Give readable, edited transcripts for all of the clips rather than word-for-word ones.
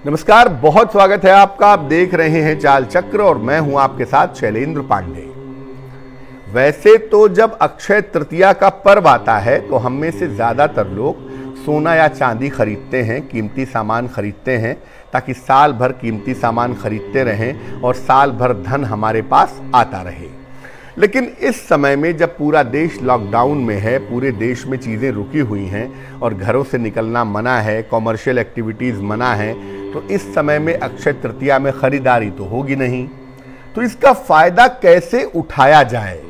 नमस्कार, बहुत स्वागत है आपका। आप देख रहे हैं चाल चक्र और मैं हूं आपके साथ शैलेंद्र पांडे। वैसे तो जब अक्षय तृतीया का पर्व आता है तो हम में से ज्यादातर लोग सोना या चांदी खरीदते हैं, कीमती सामान खरीदते हैं ताकि साल भर कीमती सामान खरीदते रहें और साल भर धन हमारे पास आता रहे। लेकिन इस समय में जब पूरा देश लॉकडाउन में है, पूरे देश में चीज़ें रुकी हुई हैं और घरों से निकलना मना है, कॉमर्शियल एक्टिविटीज़ मना है, तो इस समय में अक्षय तृतीया में खरीदारी तो होगी नहीं। तो इसका फायदा कैसे उठाया जाए,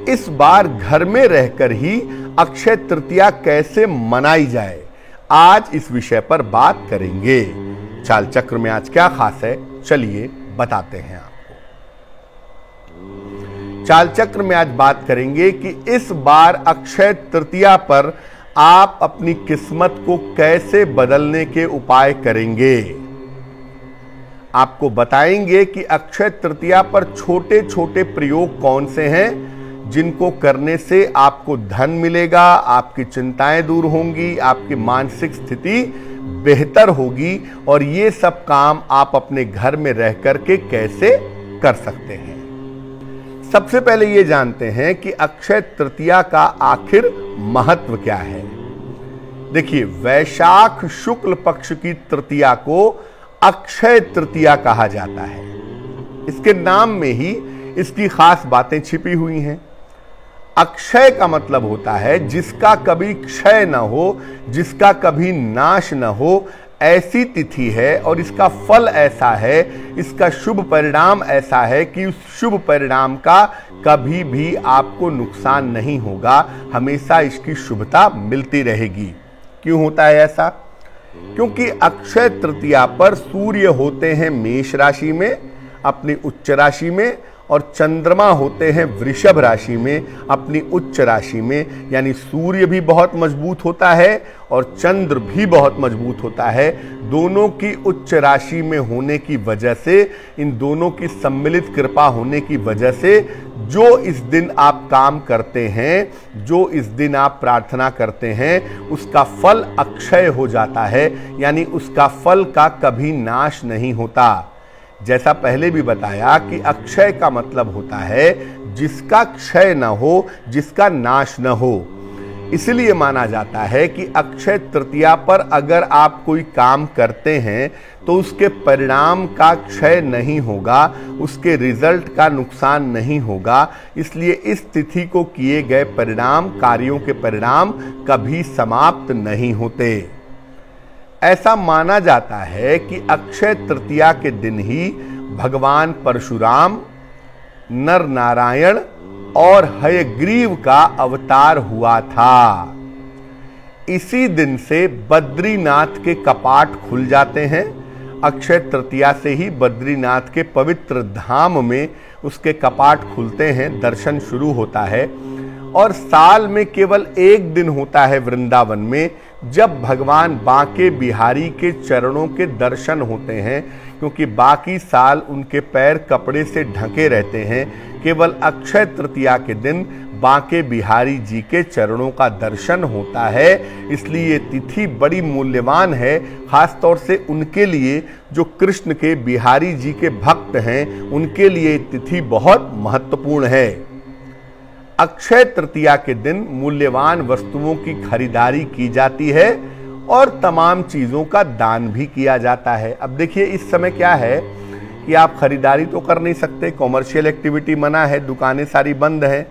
इस बार घर में रहकर ही अक्षय तृतीया कैसे मनाई जाए, आज इस विषय पर बात करेंगे। चाल चक्र में आज क्या खास है, चलिए बताते हैं आपको। चाल चक्र में आज बात करेंगे कि इस बार अक्षय तृतीया पर आप अपनी किस्मत को कैसे बदलने के उपाय करेंगे। आपको बताएंगे कि अक्षय तृतीया पर छोटे छोटे प्रयोग कौन से हैं जिनको करने से आपको धन मिलेगा, आपकी चिंताएं दूर होंगी, आपकी मानसिक स्थिति बेहतर होगी और ये सब काम आप अपने घर में रह करके कैसे कर सकते हैं। सबसे पहले ये जानते हैं कि अक्षय तृतीया का आखिर महत्व क्या है। देखिए, वैशाख शुक्ल पक्ष की तृतीया को अक्षय तृतीया कहा जाता है। इसके नाम में ही इसकी खास बातें छिपी हुई हैं। अक्षय का मतलब होता है जिसका कभी क्षय न हो, जिसका कभी नाश न हो, ऐसी तिथि है और इसका फल ऐसा है, इसका शुभ परिणाम ऐसा है कि उस शुभ परिणाम का कभी भी आपको नुकसान नहीं होगा, हमेशा इसकी शुभता मिलती रहेगी। क्यों होता है ऐसा? क्योंकि अक्षय तृतीया पर सूर्य होते हैं मेष राशि में, अपनी उच्च राशि में, और चंद्रमा होते हैं वृषभ राशि में, अपनी उच्च राशि में। यानी सूर्य भी बहुत मजबूत होता है और चंद्र भी बहुत मजबूत होता है। दोनों की उच्च राशि में होने की वजह से, इन दोनों की सम्मिलित कृपा होने की वजह से जो इस दिन आप काम करते हैं, जो इस दिन आप प्रार्थना करते हैं, उसका फल अक्षय हो जाता है। यानी उसका फल का कभी नाश नहीं होता। जैसा पहले भी बताया कि अक्षय का मतलब होता है जिसका क्षय न हो, जिसका नाश न हो। इसलिए माना जाता है कि अक्षय तृतीया पर अगर आप कोई काम करते हैं तो उसके परिणाम का क्षय नहीं होगा, उसके रिजल्ट का नुकसान नहीं होगा। इसलिए इस तिथि को किए गए परिणाम, कार्यों के परिणाम कभी समाप्त नहीं होते। ऐसा माना जाता है कि अक्षय तृतीया के दिन ही भगवान परशुराम, नर नारायण और हयग्रीव का अवतार हुआ था। इसी दिन से बद्रीनाथ के कपाट खुल जाते हैं। अक्षय तृतीया से ही बद्रीनाथ के पवित्र धाम में उसके कपाट खुलते हैं, दर्शन शुरू होता है। और साल में केवल एक दिन होता है वृंदावन में जब भगवान बांके बिहारी के चरणों के दर्शन होते हैं, क्योंकि बाकी साल उनके पैर कपड़े से ढके रहते हैं। केवल अक्षय तृतीया के दिन बांके बिहारी जी के चरणों का दर्शन होता है। इसलिए ये तिथि बड़ी मूल्यवान है, खास तौर से उनके लिए जो कृष्ण के, बिहारी जी के भक्त हैं, उनके लिए तिथि बहुत महत्वपूर्ण है। अक्षय तृतीया के दिन मूल्यवान वस्तुओं की खरीदारी की जाती है और तमाम चीज़ों का दान भी किया जाता है। अब देखिए, इस समय क्या है कि आप खरीदारी तो कर नहीं सकते, कॉमर्शियल एक्टिविटी मना है, दुकानें सारी बंद हैं,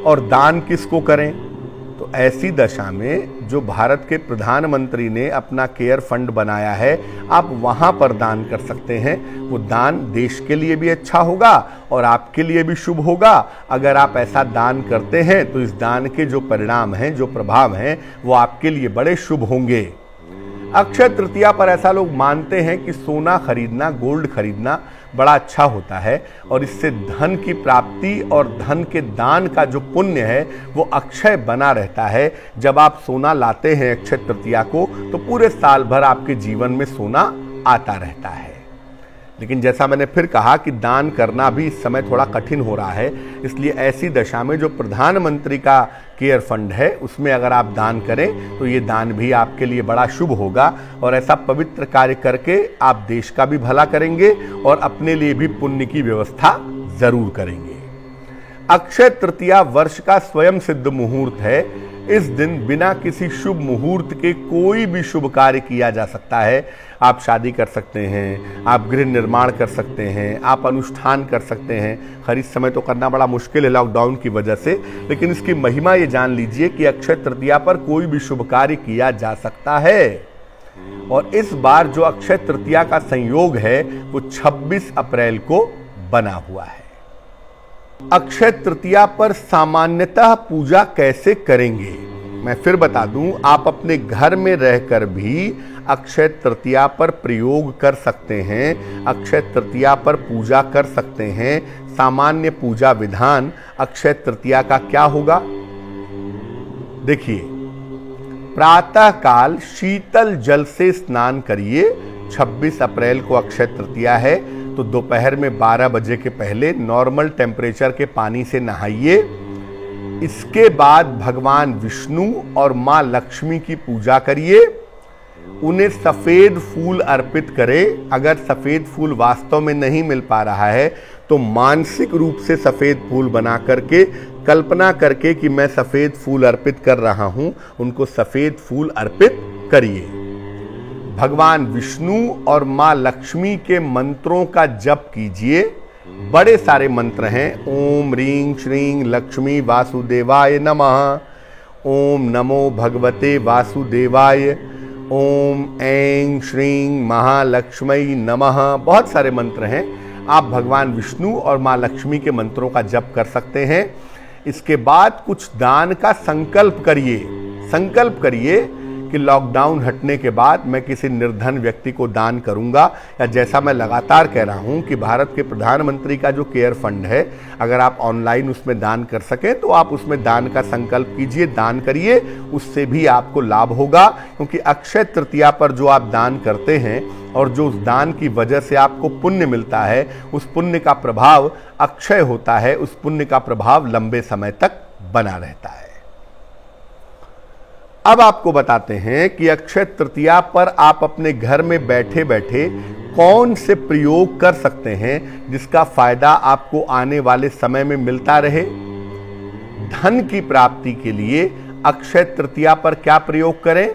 और दान किसको करें? तो ऐसी दशा में जो भारत के प्रधानमंत्री ने अपना केयर फंड बनाया है, आप वहां पर दान कर सकते हैं। वो दान देश के लिए भी अच्छा होगा और आपके लिए भी शुभ होगा। अगर आप ऐसा दान करते हैं तो इस दान के जो परिणाम हैं, जो प्रभाव हैं, वो आपके लिए बड़े शुभ होंगे। अक्षय तृतीया पर ऐसा लोग मानते हैं कि सोना खरीदना, गोल्ड खरीदना बड़ा अच्छा होता है और इससे धन की प्राप्ति और धन के दान का जो पुण्य है वो अक्षय बना रहता है। जब आप सोना लाते हैं अक्षय तृतीया को तो पूरे साल भर आपके जीवन में सोना आता रहता है। लेकिन जैसा मैंने फिर कहा कि दान करना भी इस समय थोड़ा कठिन हो रहा है, इसलिए ऐसी दशा में जो प्रधानमंत्री का केयर फंड है उसमें अगर आप दान करें तो ये दान भी आपके लिए बड़ा शुभ होगा और ऐसा पवित्र कार्य करके आप देश का भी भला करेंगे और अपने लिए भी पुण्य की व्यवस्था जरूर करेंगे। अक्षय तृतीया वर्ष का स्वयं सिद्ध मुहूर्त है। इस दिन बिना किसी शुभ मुहूर्त के कोई भी शुभ कार्य किया जा सकता है। आप शादी कर सकते हैं, आप गृह निर्माण कर सकते हैं, आप अनुष्ठान कर सकते हैं। खैर इस समय तो करना बड़ा मुश्किल है लॉकडाउन की वजह से, लेकिन इसकी महिमा ये जान लीजिए कि अक्षय तृतीया पर कोई भी शुभ कार्य किया जा सकता है। और इस बार जो अक्षय तृतीया का संयोग है वो 26 अप्रैल को बना हुआ है। अक्षय तृतीया पर सामान्यतः पूजा कैसे करेंगे मैं फिर बता दूं, आप अपने घर में रहकर भी अक्षय तृतीया पर प्रयोग कर सकते हैं, अक्षय तृतीया पर पूजा कर सकते हैं। सामान्य पूजा विधान अक्षय तृतीया का क्या होगा? देखिए, प्रातः काल शीतल जल से स्नान करिए। 26 अप्रैल को अक्षय तृतीया है तो दोपहर में 12 बजे के पहले नॉर्मल टेम्परेचर के पानी से नहाइए। इसके बाद भगवान विष्णु और मां लक्ष्मी की पूजा करिए। उन्हें सफेद फूल अर्पित करें। अगर सफेद फूल वास्तव में नहीं मिल पा रहा है तो मानसिक रूप से सफेद फूल बना करके कल्पना करके कि मैं सफेद फूल अर्पित कर रहा हूं, उनको सफेद फूल अर्पित करिए। भगवान विष्णु और मां लक्ष्मी के मंत्रों का जप कीजिए। बड़े सारे मंत्र हैं। ओम ह्रीं श्रीं लक्ष्मी वासुदेवाय नमः, ओम नमो भगवते वासुदेवाय, ओम ऐं श्रीं महालक्ष्मी नमः। बहुत सारे मंत्र हैं। आप भगवान विष्णु और मां लक्ष्मी के मंत्रों का जप कर सकते हैं। इसके बाद कुछ दान का संकल्प करिए। संकल्प करिए कि लॉकडाउन हटने के बाद मैं किसी निर्धन व्यक्ति को दान करूंगा, या जैसा मैं लगातार कह रहा हूं कि भारत के प्रधानमंत्री का जो केयर फंड है, अगर आप ऑनलाइन उसमें दान कर सकें तो आप उसमें दान का संकल्प कीजिए, दान करिए। उससे भी आपको लाभ होगा, क्योंकि अक्षय तृतीया पर जो आप दान करते हैं और जो उस दान की वजह से आपको पुण्य मिलता है, उस पुण्य का प्रभाव अक्षय होता है, उस पुण्य का प्रभाव लंबे समय तक बना रहता है। अब आपको बताते हैं कि अक्षय तृतीया पर आप अपने घर में बैठे बैठे कौन से प्रयोग कर सकते हैं जिसका फायदा आपको आने वाले समय में मिलता रहे। धन की प्राप्ति के लिए अक्षय तृतीया पर क्या प्रयोग करें?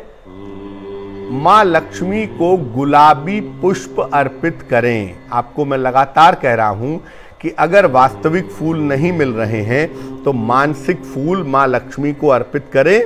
मां लक्ष्मी को गुलाबी पुष्प अर्पित करें। आपको मैं लगातार कह रहा हूं कि अगर वास्तविक फूल नहीं मिल रहे हैं तो मानसिक फूल मां लक्ष्मी को अर्पित करें।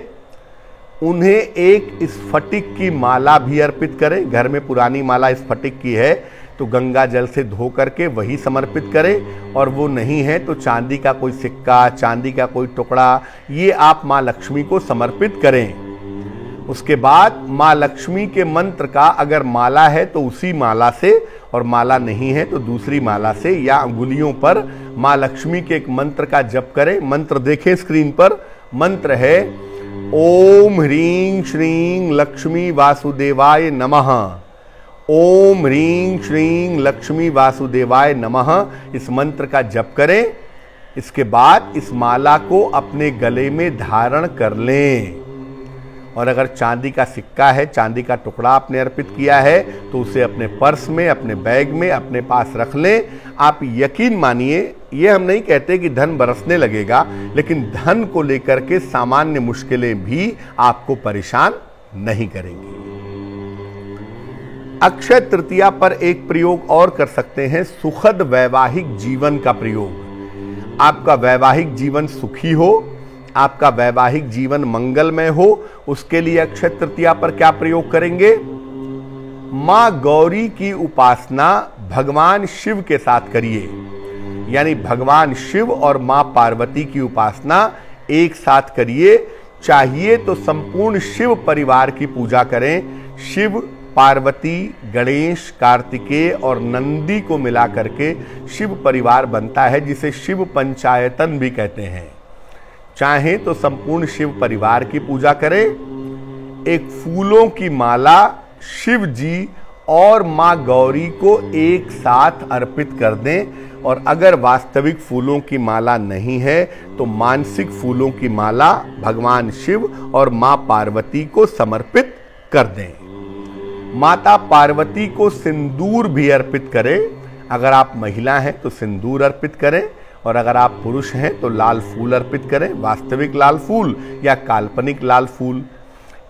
उन्हें एक स्फटिक की माला भी अर्पित करें। घर में पुरानी माला स्फटिक की है तो गंगा जल से धो करके वही समर्पित करें, और वो नहीं है तो चांदी का कोई सिक्का, चांदी का कोई टुकड़ा, ये आप मां लक्ष्मी को समर्पित करें। उसके बाद मां लक्ष्मी के मंत्र का अगर माला है तो उसी माला से, और माला नहीं है तो दूसरी माला से या अंगुलियों पर मां लक्ष्मी के एक मंत्र का जप करें। मंत्र देखें स्क्रीन पर। मंत्र है ओम ह्रीं श्रीं लक्ष्मी वासुदेवाय नमः। ओम ह्रीं श्रीं लक्ष्मी वासुदेवाय नमः। इस मंत्र का जप करें। इसके बाद इस माला को अपने गले में धारण कर लें, और अगर चांदी का सिक्का है, चांदी का टुकड़ा आपने अर्पित किया है तो उसे अपने पर्स में, अपने बैग में अपने पास रख लें। आप यकीन मानिए, ये हम नहीं कहते कि धन बरसने लगेगा, लेकिन धन को लेकर के सामान्य मुश्किलें भी आपको परेशान नहीं करेंगी। अक्षय तृतीया पर एक प्रयोग और कर सकते हैं, सुखद वैवाहिक जीवन का प्रयोग। आपका वैवाहिक जीवन सुखी हो, आपका वैवाहिक जीवन मंगलमय हो, उसके लिए अक्षय तृतीया पर क्या प्रयोग करेंगे? मां गौरी की उपासना भगवान शिव के साथ करिए। यानी भगवान शिव और मां पार्वती की उपासना एक साथ करिए। चाहिए तो संपूर्ण शिव परिवार की पूजा करें। शिव, पार्वती, गणेश, कार्तिकेय और नंदी को मिला करके शिव परिवार बनता है, जिसे शिव पंचायतन भी कहते हैं। चाहे तो संपूर्ण शिव परिवार की पूजा करें। एक फूलों की माला शिव जी और मां गौरी को एक साथ अर्पित कर दें। और अगर वास्तविक फूलों की माला नहीं है तो मानसिक फूलों की माला भगवान शिव और मां पार्वती को समर्पित कर दें। माता पार्वती को सिंदूर भी अर्पित करें। अगर आप महिला हैं तो सिंदूर अर्पित करें, और अगर आप पुरुष हैं तो लाल फूल अर्पित करें, वास्तविक लाल फूल या काल्पनिक लाल फूल।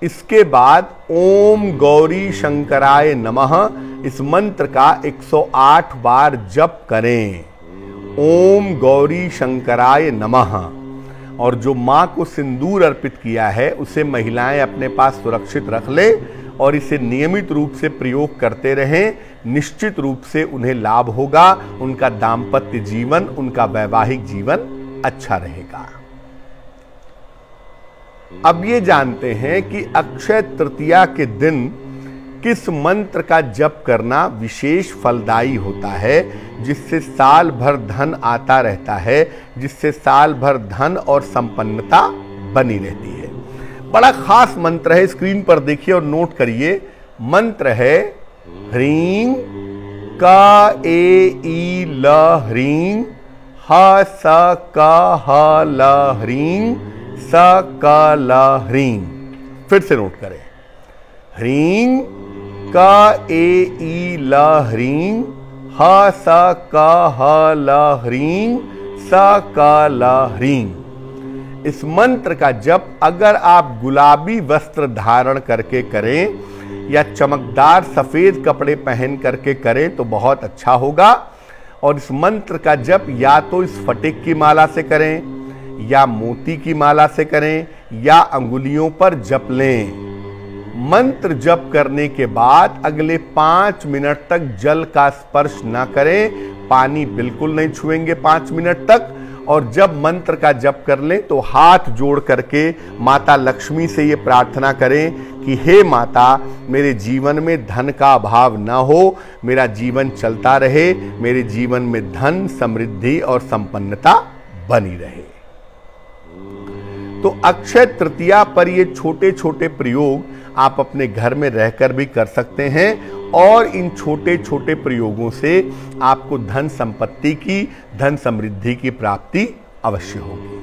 इसके बाद ओम गौरी शंकराय नमः इस मंत्र का 108 बार जप करें। ओम गौरी शंकराय नमः। और जो मां को सिंदूर अर्पित किया है उसे महिलाएं अपने पास सुरक्षित रख ले और इसे नियमित रूप से प्रयोग करते रहें। निश्चित रूप से उन्हें लाभ होगा, उनका दाम्पत्य जीवन, उनका वैवाहिक जीवन अच्छा रहेगा। अब ये जानते हैं कि अक्षय तृतीया के दिन किस मंत्र का जप करना विशेष फलदायी होता है, जिससे साल भर धन आता रहता है, जिससे साल भर धन और संपन्नता बनी रहती है। बड़ा खास मंत्र है, स्क्रीन पर देखिए और नोट करिए। मंत्र है ह्रीं क ए ई ल ह्रीं ह स क ह ल ह्रीं स क ल ह्रीं। फिर से नोट करें। ह्रीं क ए ई ल ह्रीं ह स क ह ल ह्रीं स क ल ह्रीं। इस मंत्र का जप अगर आप गुलाबी वस्त्र धारण करके करें या चमकदार सफेद कपड़े पहन करके करें तो बहुत अच्छा होगा। और इस मंत्र का जप या तो इस फटिक की माला से करें या मोती की माला से करें या अंगुलियों पर जप लें। मंत्र जप करने के बाद अगले 5 मिनट तक जल का स्पर्श न करें, पानी बिल्कुल नहीं छुएंगे 5 मिनट तक। और जब मंत्र का जप कर लें तो हाथ जोड़ करके माता लक्ष्मी से ये प्रार्थना करें कि हे माता, मेरे जीवन में धन का अभाव न हो, मेरा जीवन चलता रहे, मेरे जीवन में धन, समृद्धि और संपन्नता बनी रहे। तो अक्षय तृतीया पर ये छोटे छोटे प्रयोग आप अपने घर में रहकर भी कर सकते हैं और इन छोटे छोटे प्रयोगों से आपको धन संपत्ति की, धन समृद्धि की प्राप्ति अवश्य होगी।